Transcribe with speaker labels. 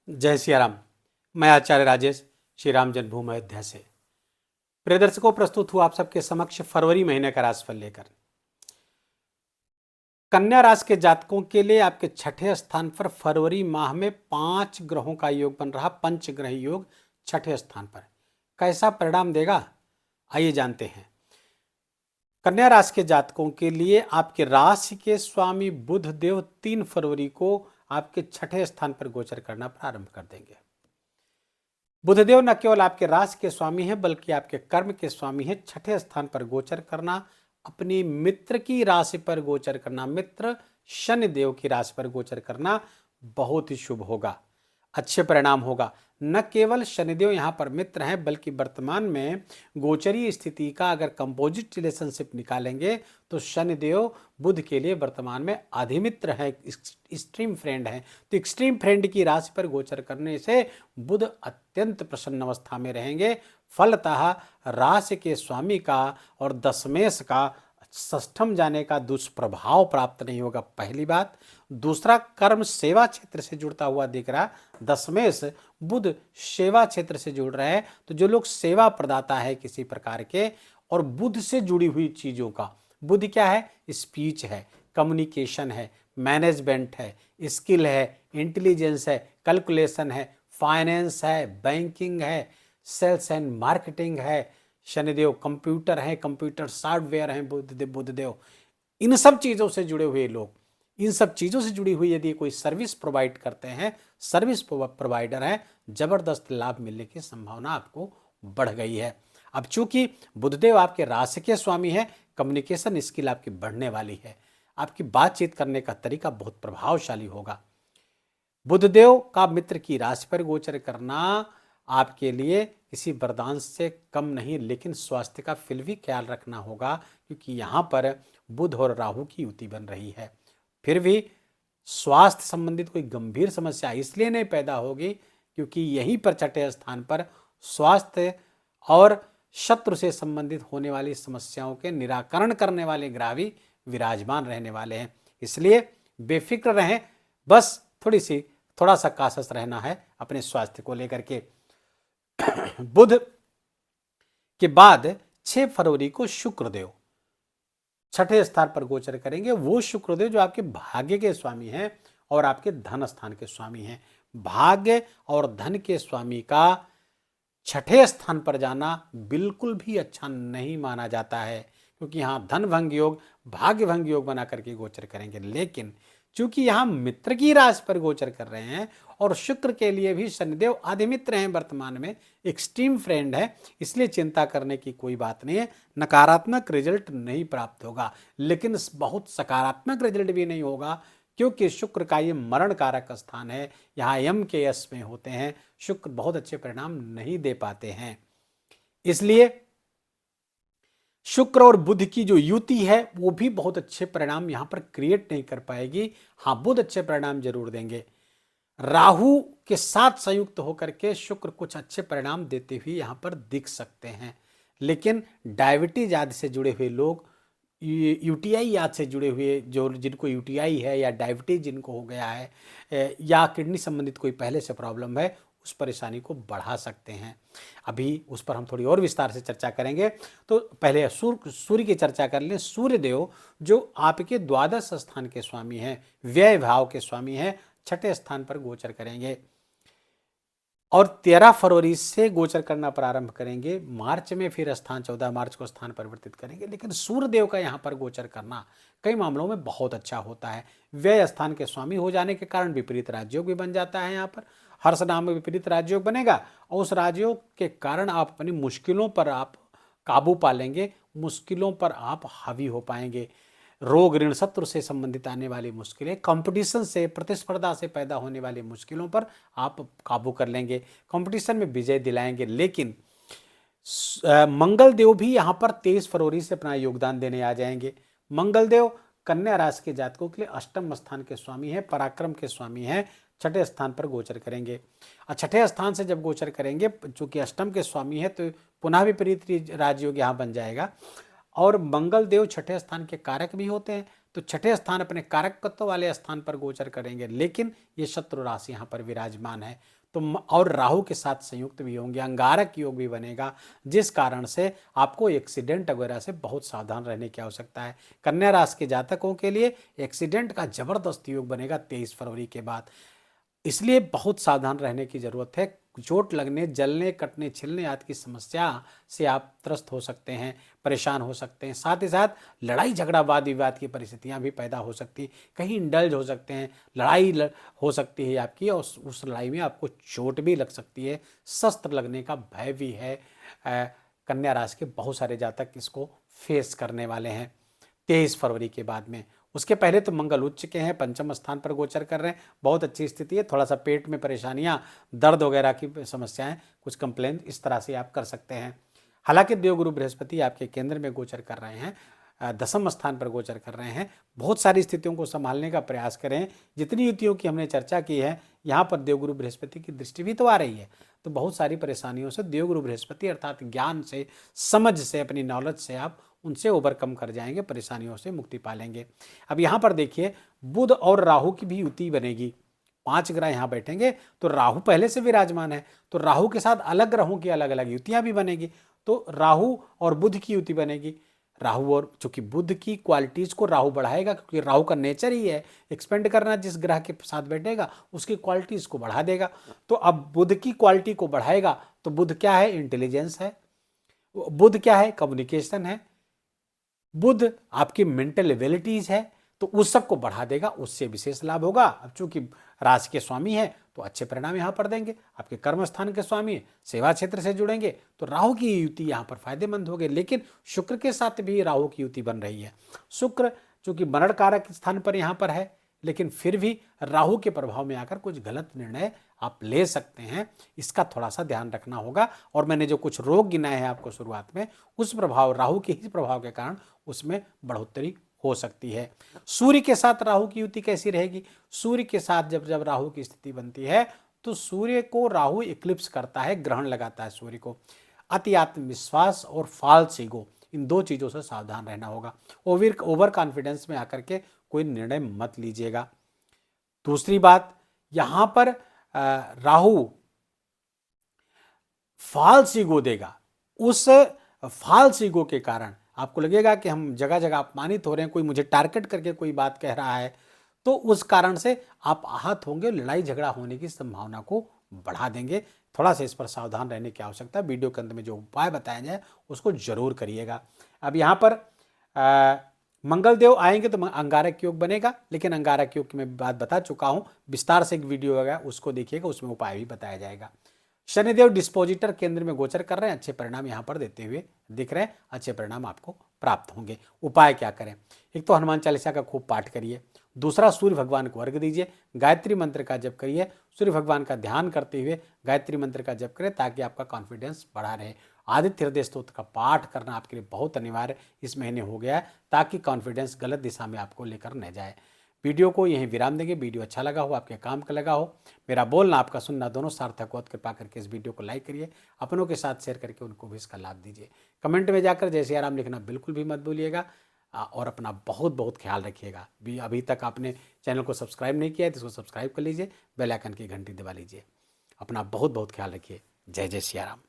Speaker 1: जय सिया राम। मैं आचार्य राजेश श्री राम जन्मभूमि अयोध्या से प्रिय दर्शकों प्रस्तुत हुआ आप सबके समक्ष फरवरी महीने का राशिफल लेकर। कन्या राशि के जातकों के लिए आपके छठे स्थान पर फरवरी माह में 5 ग्रहों का योग बन रहा। पंचग्रह योग छठे स्थान पर कैसा परिणाम देगा, आइए जानते हैं। कन्या राशि के जातकों के लिए आपके राशि के स्वामी बुध देव 3 फरवरी को आपके छठे स्थान पर गोचर करना प्रारंभ कर देंगे। बुधदेव न केवल आपके राशि के स्वामी हैं बल्कि आपके कर्म के स्वामी हैं। छठे स्थान पर गोचर करना, अपनी मित्र की राशि पर गोचर करना, मित्र शनि देव की राशि पर गोचर करना बहुत ही शुभ होगा, अच्छे परिणाम होगा। न केवल शनिदेव यहाँ पर मित्र हैं बल्कि वर्तमान में गोचरीय स्थिति का अगर कंपोजिट रिलेशनशिप निकालेंगे तो शनिदेव बुध के लिए वर्तमान में अधिमित्र है, एक्सट्रीम फ्रेंड है। तो एक्सट्रीम फ्रेंड की राशि पर गोचर करने से बुध अत्यंत प्रसन्न अवस्था में रहेंगे। फलतः राशि के स्वामी का और दशमेश का षष्ठम जाने का दुष्प्रभाव प्राप्त नहीं होगा, पहली बात। दूसरा, कर्म सेवा क्षेत्र से जुड़ता हुआ दिख रहा। दशमेश बुध सेवा क्षेत्र से जुड़ रहे हैं, तो जो लोग सेवा प्रदाता है किसी प्रकार के और बुध से जुड़ी हुई चीजों का, बुध क्या है, स्पीच है, कम्युनिकेशन है, मैनेजमेंट है, स्किल है, इंटेलिजेंस है, कैलकुलेशन है, फाइनेंस है, बैंकिंग है, सेल्स एंड मार्केटिंग है। शनिदेव कंप्यूटर है, कंप्यूटर सॉफ्टवेयर है, बुधदेव इन सब चीजों से जुड़े हुए लोग, इन सब चीजों से जुड़ी हुई यदि कोई सर्विस प्रोवाइड करते हैं, सर्विस प्रोवाइडर हैं, जबरदस्त लाभ मिलने की संभावना आपको बढ़ गई है। अब चूंकि बुधदेव आपके राशि के स्वामी है, कम्युनिकेशन स्किल आपकी बढ़ने वाली है, आपकी बातचीत करने का तरीका बहुत प्रभावशाली होगा। बुधदेव का मित्र की राशि पर गोचर करना आपके लिए किसी वरदान से कम नहीं, लेकिन स्वास्थ्य का फिर भी ख्याल रखना होगा क्योंकि यहाँ पर बुध और राहु की युति बन रही है। फिर भी स्वास्थ्य संबंधित कोई गंभीर समस्या इसलिए नहीं पैदा होगी क्योंकि यहीं पर छठे स्थान पर स्वास्थ्य और शत्रु से संबंधित होने वाली समस्याओं के निराकरण करने वाले ग्रह भी विराजमान रहने वाले हैं। इसलिए बेफिक्र रहें, बस थोड़ा सा कासस रहना है अपने स्वास्थ्य को लेकर के। बुध के बाद 6 फरवरी को शुक्रदेव छठे स्थान पर गोचर करेंगे। वो शुक्रदेव जो आपके भाग्य के स्वामी हैं और आपके धन स्थान के स्वामी हैं। भाग्य और धन के स्वामी का छठे स्थान पर जाना बिल्कुल भी अच्छा नहीं माना जाता है क्योंकि यहां धन भंग योग, भाग्य भंग योग बना करके गोचर करेंगे। लेकिन चूंकि यहां मित्र की राशि पर गोचर कर रहे हैं और शुक्र के लिए भी शनिदेव अधिमित्र हैं, वर्तमान में एक्सट्रीम फ्रेंड है, इसलिए चिंता करने की कोई बात नहीं है। नकारात्मक रिजल्ट नहीं प्राप्त होगा, लेकिन बहुत सकारात्मक रिजल्ट भी नहीं होगा क्योंकि शुक्र का ये मरण कारक स्थान है। यहाँ यम के यश में होते हैं, शुक्र बहुत अच्छे परिणाम नहीं दे पाते हैं। इसलिए शुक्र और बुध की जो युति है वो भी बहुत अच्छे परिणाम यहां पर क्रिएट नहीं कर पाएगी। हाँ, बुध अच्छे परिणाम जरूर देंगे। राहु के साथ संयुक्त होकर के शुक्र कुछ अच्छे परिणाम देते हुए यहां पर दिख सकते हैं, लेकिन डायबिटीज आदि से जुड़े हुए लोग, यूटीआई आदि से जुड़े हुए जो जिनको यूटीआई है या डायबिटीज जिनको हो गया है या किडनी संबंधित कोई पहले से प्रॉब्लम है, उस परेशानी को बढ़ा सकते हैं। अभी उस पर हम थोड़ी और विस्तार से चर्चा करेंगे। तो पहले सूर्य की चर्चा कर लें। सूर्य देव जो आपके द्वादश स्थान के स्वामी हैं, व्यय भाव के स्वामी हैं, छठे स्थान पर गोचर करेंगे और 13 फरवरी से गोचर करना प्रारंभ करेंगे। मार्च में फिर स्थान 14 मार्च को स्थान परिवर्तित करेंगे। लेकिन सूर्य देव का यहाँ पर गोचर करना कई मामलों में बहुत अच्छा होता है। व्यय स्थान के स्वामी हो जाने के कारण विपरीत राजयोग भी बन जाता है। यहाँ पर हर्ष नाम में विपरीत राजयोग बनेगा और उस राजयोग के कारण आप अपनी मुश्किलों पर आप काबू पा लेंगे, मुश्किलों पर आप हावी हो पाएंगे। रोग ऋण शत्रु से संबंधित आने वाली मुश्किलें, कंपटीशन से, प्रतिस्पर्धा से पैदा होने वाली मुश्किलों पर आप काबू कर लेंगे, कंपटीशन में विजय दिलाएंगे। लेकिन मंगल देव भी यहाँ पर 23 फरवरी से अपना योगदान देने आ जाएंगे। मंगल देव कन्या राशि के जातकों के लिए अष्टम स्थान के स्वामी हैं, पराक्रम के स्वामी हैं, छठे स्थान पर गोचर करेंगे। और छठे स्थान से जब गोचर करेंगे, चूंकि अष्टम के स्वामी है तो पुनः विपरीत राजयोग यहाँ बन जाएगा। और मंगल देव छठे स्थान के कारक भी होते हैं, तो छठे स्थान अपने कारकत्व वाले स्थान पर गोचर करेंगे, लेकिन ये शत्रु राशि यहाँ पर विराजमान है। तो और राहु के साथ संयुक्त भी होंगे, अंगारक योग भी बनेगा, जिस कारण से आपको एक्सीडेंट वगैरह से बहुत सावधान रहने की आवश्यकता है। कन्या राशि के जातकों के लिए एक्सीडेंट का जबरदस्त योग बनेगा 23 फरवरी के बाद, इसलिए बहुत सावधान रहने की जरूरत है। चोट लगने, जलने, कटने, छिलने आदि की समस्या से आप त्रस्त हो सकते हैं, परेशान हो सकते हैं। साथ ही साथ लड़ाई झगड़ा, वाद विवाद की परिस्थितियां भी पैदा हो सकती, कहीं इंडल्ज हो सकते हैं, लड़ाई हो सकती है आपकी, और उस लड़ाई में आपको चोट भी लग सकती है, शस्त्र लगने का भय भी है। कन्या राशि के बहुत सारे जातक इसको फेस करने वाले हैं 23 फरवरी के बाद में। उसके पहले तो मंगल उच्च के हैं, पंचम स्थान पर गोचर कर रहे हैं, बहुत अच्छी स्थिति है। थोड़ा सा पेट में परेशानियां, दर्द वगैरह की समस्याएं, कुछ कंप्लेन इस तरह से आप कर सकते हैं। हालांकि देवगुरु बृहस्पति आपके केंद्र में गोचर कर रहे हैं, दसम स्थान पर गोचर कर रहे हैं। बहुत सारी स्थितियों को संभालने का प्रयास करें। जितनी युतियों की हमने चर्चा की है, यहाँ पर देवगुरु बृहस्पति की दृष्टि भी तो आ रही है, तो बहुत सारी परेशानियों से देवगुरु बृहस्पति अर्थात ज्ञान से, समझ से, अपनी नॉलेज से आप उनसे ओवरकम कर जाएंगे, परेशानियों से मुक्ति पालेंगे। अब यहाँ पर देखिए, बुध और राहु की भी युति बनेगी। 5 ग्रह यहाँ बैठेंगे, तो राहु पहले से विराजमान है, तो राहु के साथ अलग ग्रहों की अलग अलग युतियाँ भी बनेगी। तो राहु और बुध की युति बनेगी। राहु और, चूंकि बुध की क्वालिटीज को राहु बढ़ाएगा, क्योंकि राहु का नेचर ही है एक्सपेंड करना, जिस ग्रह के साथ बैठेगा उसकी क्वालिटीज को बढ़ा देगा। तो अब बुध की क्वालिटी को बढ़ाएगा, तो बुध क्या है? इंटेलिजेंस है। बुध क्या है? कम्युनिकेशन है। बुध आपकी मेंटल एबिलिटीज है, तो उस सब को बढ़ा देगा, उससे विशेष लाभ होगा। अब चूंकि राशि के स्वामी है, तो अच्छे परिणाम यहाँ पर देंगे। आपके कर्म स्थान के स्वामी सेवा क्षेत्र से जुड़ेंगे, तो राहु की युति यहाँ पर फायदेमंद होगी। लेकिन शुक्र के साथ भी राहु की युति बन रही है। शुक्र चूंकि मरण कारक स्थान पर यहाँ पर है, लेकिन फिर भी राहु के प्रभाव में आकर कुछ गलत निर्णय आप ले सकते हैं, इसका थोड़ा सा ध्यान रखना होगा। और मैंने जो कुछ रोग गिनाए हैं आपको शुरुआत में, उस प्रभाव, राहु के ही प्रभाव के कारण उसमें बढ़ोतरी हो सकती है। सूर्य के साथ राहु की युति कैसी रहेगी? सूर्य के साथ जब राहु की स्थिति बनती है, तो सूर्य को राहु इक्लिप्स करता है, ग्रहण लगाता है सूर्य को। अति आत्मविश्वास और फॉल्स ईगो, इन दो चीजों से सावधान रहना होगा। ओवर कॉन्फिडेंस में आकर के कोई निर्णय मत लीजिएगा। दूसरी बात, यहां पर राहु फॉल्स ईगो देगा। उस फॉल्स ईगो के कारण आपको लगेगा कि हम जगह जगह अपमानित हो रहे हैं, कोई मुझे टारगेट करके कोई बात कह रहा है, तो उस कारण से आप आहत होंगे, लड़ाई झगड़ा होने की संभावना को बढ़ा देंगे। थोड़ा सा इस पर सावधान रहने की आवश्यकता है। वीडियो के अंत में जो उपाय बताया जाए उसको जरूर करिएगा। अब यहाँ पर मंगल देव आएंगे तो अंगारक योग बनेगा, लेकिन अंगारक योग की मैं बात बता चुका हूँ, विस्तार से एक वीडियो होगा, उसको देखिएगा, उसमें उपाय भी बताया जाएगा। शनिदेव डिस्पोजिटर केंद्र में गोचर कर रहे हैं, अच्छे परिणाम यहाँ पर देते हुए दिख रहे हैं, अच्छे परिणाम आपको प्राप्त होंगे। उपाय क्या करें? एक तो हनुमान चालीसा का खूब पाठ करिए, दूसरा सूर्य भगवान को अर्घ दीजिए, गायत्री मंत्र का जप करिए, सूर्य भगवान का ध्यान करते हुए गायत्री मंत्र का जप करें, ताकि आपका कॉन्फिडेंस बढ़ा रहे। आदित्य हृदय स्तोत्र का पाठ करना आपके लिए बहुत अनिवार्य इस महीने हो गया है, ताकि कॉन्फिडेंस गलत दिशा में आपको लेकर न जाए। वीडियो को यहीं विराम देंगे। वीडियो अच्छा लगा हो, आपके काम का लगा हो, मेरा बोलना आपका सुनना दोनों सार्थक हो, कृपा करके इस वीडियो को लाइक करिए, अपनों के साथ शेयर करके उनको भी इसका लाभ दीजिए। कमेंट में जाकर जय सिया राम लिखना बिल्कुल भी मत भूलिएगा, और अपना बहुत बहुत ख्याल रखिएगा। अभी तक आपने चैनल को सब्सक्राइब नहीं किया है तो इसको सब्सक्राइब कर लीजिए, बेल आइकन की घंटी दबा लीजिए। अपना बहुत बहुत ख्याल रखिए। जय जय सिया राम।